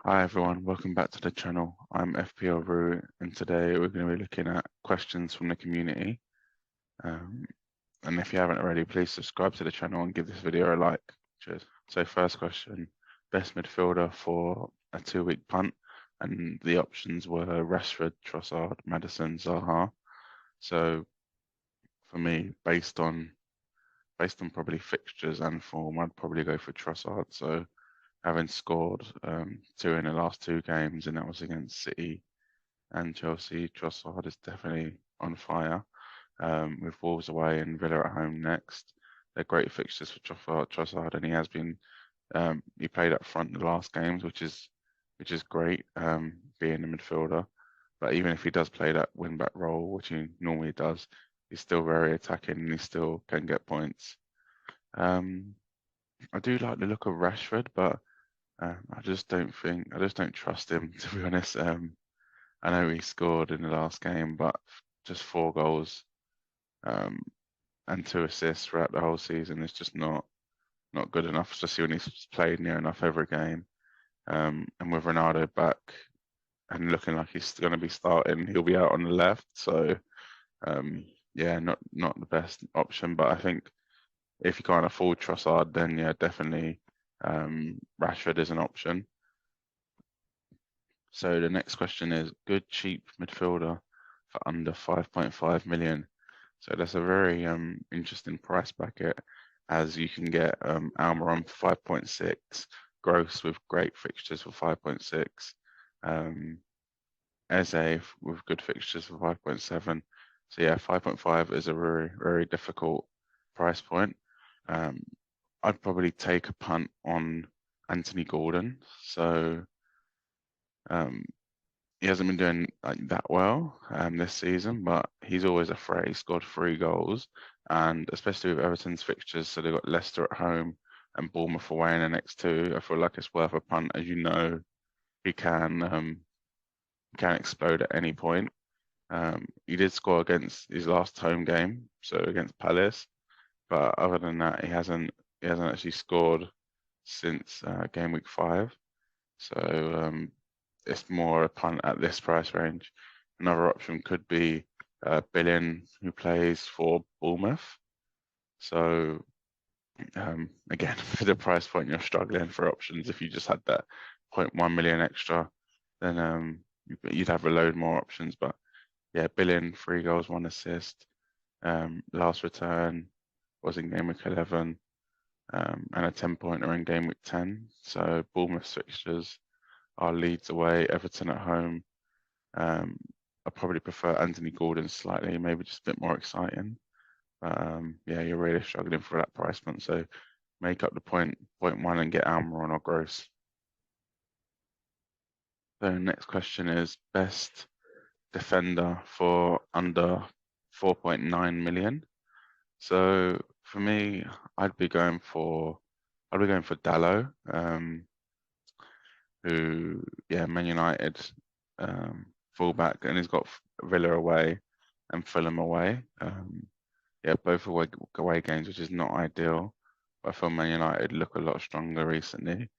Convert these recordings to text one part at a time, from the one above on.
Hi everyone, welcome back to the channel. I'm FPL Roo, and today we're going to be looking at questions from the community. And if you haven't already, please subscribe to the channel and give this video a like. Cheers. So first question, best midfielder for a 2-week punt, and the options were Rashford, Trossard, Maddison, Zaha. So for me, based on probably fixtures and form, I'd probably go for Trossard. So having scored 2 in the last 2 games, and that was against City and Chelsea, Trossard is definitely on fire. With Wolves away and Villa at home next, they're great fixtures for Trossard, and he has been. He played up front the last games, which is great, being a midfielder. But even if he does play that wing-back role, which he normally does, he's still very attacking and he still can get points. I do like the look of Rashford, but I just don't trust him, to be honest. I know he scored in the last game, but just 4 goals um, and 2 assists throughout the whole season is just not good enough, especially when he's played near enough every game. And with Ronaldo back and looking like he's going to be starting, he'll be out on the left. So yeah, not the best option. But I think if you can't afford Trossard, then yeah, definitely Rashford is an option. So the next question is good cheap midfielder for under 5.5 million. So that's a very interesting price bracket, as you can get Almiron for 5.6, Gross with great fixtures for 5.6, Eze with good fixtures for 5.7. So yeah, 5.5 is a very, very difficult price point. I'd probably take a punt on Anthony Gordon. So he hasn't been doing that well this season, but he's always a threat. He scored 3 goals, and especially with Everton's fixtures, so they've got Leicester at home and Bournemouth away in the next 2. I feel like it's worth a punt, as you know, he can explode at any point. He did score against his last home game, so against Palace, but other than that, he hasn't actually scored since game week 5. So it's more a punt at this price range. Another option could be Billing, who plays for Bournemouth. So again, for the price point, you're struggling for options. If you just had that 0.1 million extra, then you'd have a load more options. But yeah, Billing, 3 goals, 1 assist. Last return was in game week 11, and a 10-pointer in game week 10. So Bournemouth fixtures are Leeds away, Everton at home. I probably prefer Anthony Gordon slightly, maybe just a bit more exciting. Yeah, you're really struggling for that price point. So make up the 0.1 and get Almiron or Gross. So next question is best defender for under 4.9 million. So for me, I'd be going for Dallo, who, yeah, Man United fullback, and he's got Villa away and Fulham away. Yeah, both away games, which is not ideal. But I feel Man United look a lot stronger recently,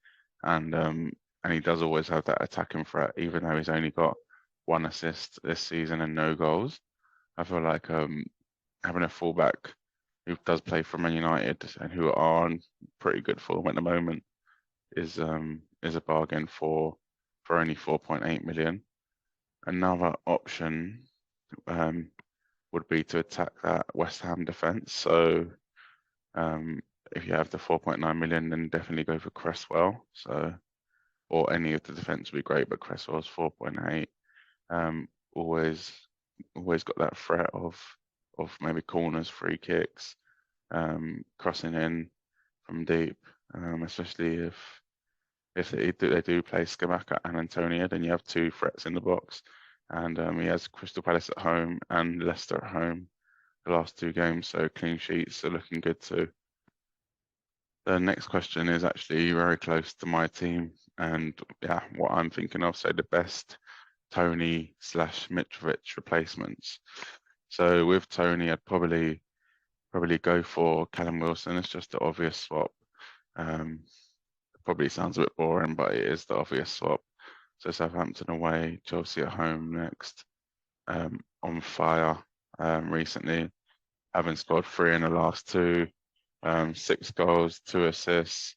and he does always have that attacking threat, even though he's only got 1 assist this season and no goals. I feel like having a fullback who does play for Man United and who are on pretty good form at the moment is a bargain for only 4.8 million. Another option would be to attack that West Ham defence. So if you have the 4.9 million, then definitely go for Cresswell. So, or any of the defence would be great, but Cresswell's 4.8. Always got that threat of maybe corners, free kicks, crossing in from deep, especially if they do play Scamacca and Antonio, then you have 2 threats in the box. And he has Crystal Palace at home and Leicester at home the last 2 games, so clean sheets are looking good too. The next question is actually very close to my team and yeah, what I'm thinking of. So the best Toney/Mitrovic replacements. So with Toney, I'd probably go for Callum Wilson. It's just the obvious swap. Probably sounds a bit boring, but it is the obvious swap. So Southampton away, Chelsea at home next. On fire recently, having scored 3 in the last 2, 6 goals, 2 assists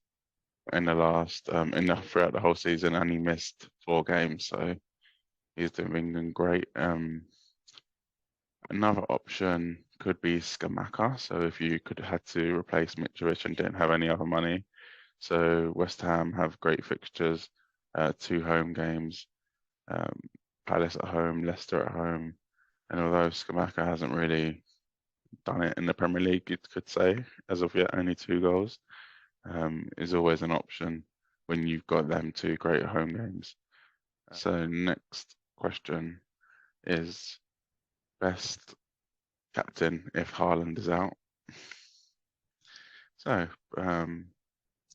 in the last throughout the whole season, and he missed 4 games, so he's doing great. Another option could be Skamaka. So if you could had to replace Mitrovic and didn't have any other money, so West Ham have great fixtures, 2 home games, um, Palace at home, Leicester at home, and although Skamaka hasn't really done it in the Premier League, you could say as of yet, only 2 goals, is always an option when you've got them 2 great home games. So next question is best captain if Haaland is out. So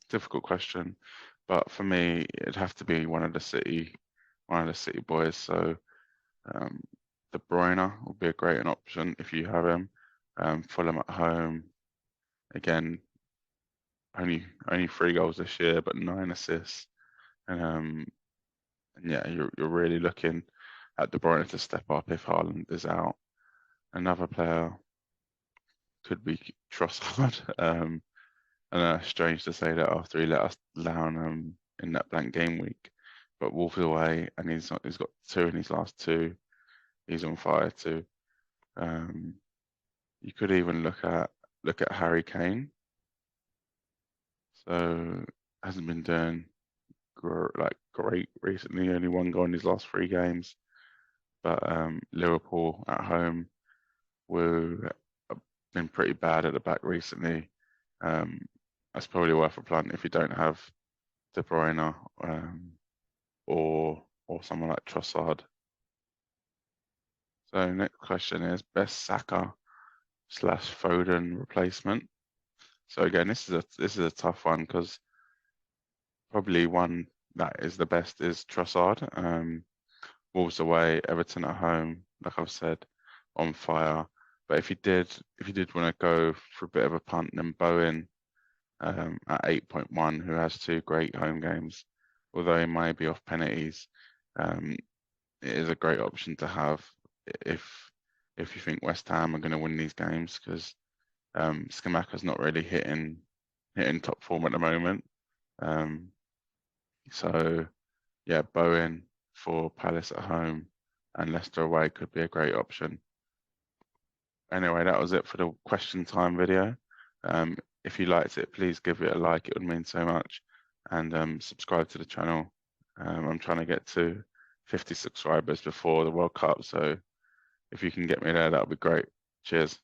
difficult question, but for me it'd have to be one of the City boys. So De Bruyne would be a great option if you have him. Fulham at home, again, only 3 goals this year, but 9 assists, and yeah, you're really looking at De Bruyne to step up if Haaland is out. Another player could be Trossard. I know it's strange to say that after he let us down in that blank game week, but Wolves away, and he's got 2 in his last 2. He's on fire too. You could even look at Harry Kane. So hasn't been doing great recently. Only 1 goal in his last 3 games. But Liverpool at home have been pretty bad at the back recently. That's probably worth a punt if you don't have De Bruyne or someone like Trossard. So next question is best Saka / Foden replacement. So again, this is a tough one because probably one that is the best is Trossard. Wolves away, Everton at home, like I've said, on fire. But if you did want to go for a bit of a punt, then Bowen at 8.1, who has 2 great home games, although he might be off penalties, it is a great option to have if you think West Ham are going to win these games, because Skamaka's not really hitting top form at the moment. So yeah, Bowen for Palace at home and Leicester away could be a great option. Anyway, that was it for the question time video. If you liked it, please give it a like. It would mean so much. And subscribe to the channel. I'm trying to get to 50 subscribers before the World Cup. So if you can get me there, that would be great. Cheers.